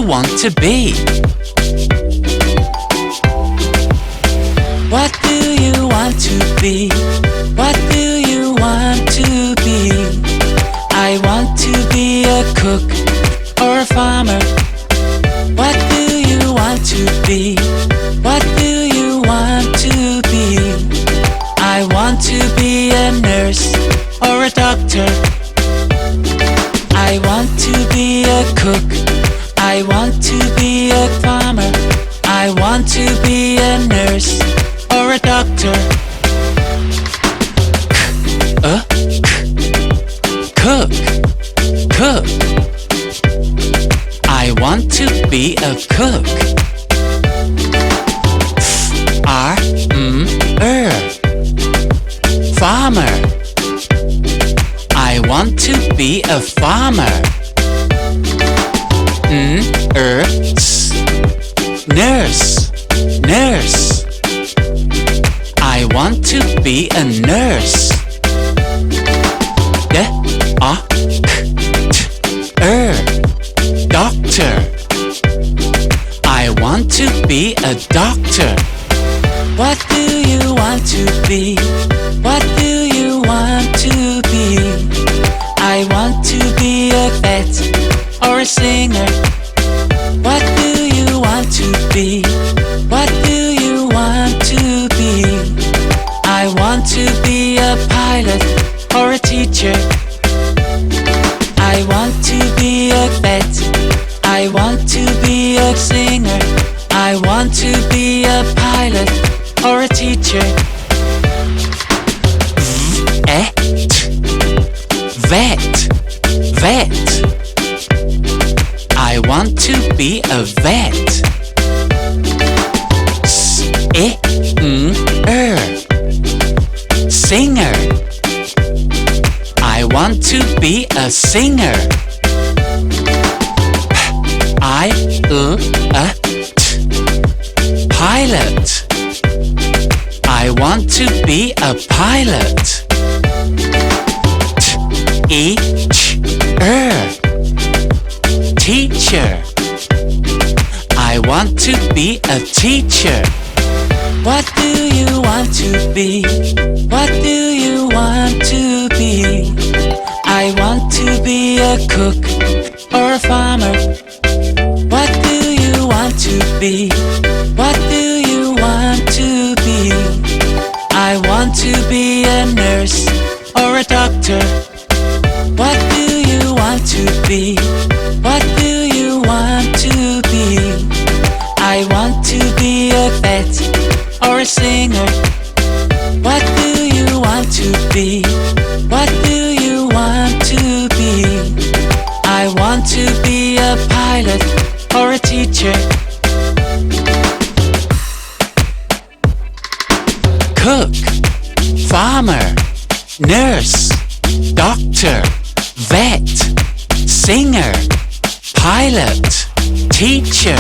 want to be? What do you want to be? What do you want to be? I want to be a cook or a farmer. What do you want to be? What do you want to be? I want to be a nurse or a doctor. I want to be a cook. I want to be a farmer. I want to be a nurse or a doctor. Cook, cook. I want to be a cook. Farmer. I want to be a farmer. Nurse, nurse. I want to be a nurse. Doctor. I want to be a doctor. What do you want to be? What do you want to be? I want to be a vet or a singer. What do you want to be? What do you want to be? I want to be a pilot or a teacher. I want to be a vet. I want to be a singer. I want to be a pilot or a teacher. Vet, vet. I want to be a vet. Singer. I want to be a singer. Pilot. I want to be a pilot. Teacher. I want to be a teacher. What do you want to be? What do you want to be? I want to be a cook or a farmer. What do you want to be? What do you want to be? I want to be a nurse or a doctor. What do you want to be? What do you want to be? I want to be a vet or a singer. What do you want to be? What do you want to be? I want to be a pilot or a teacher. Cook, farmer, nurse, doctor, vet, singer, pilot, teacher.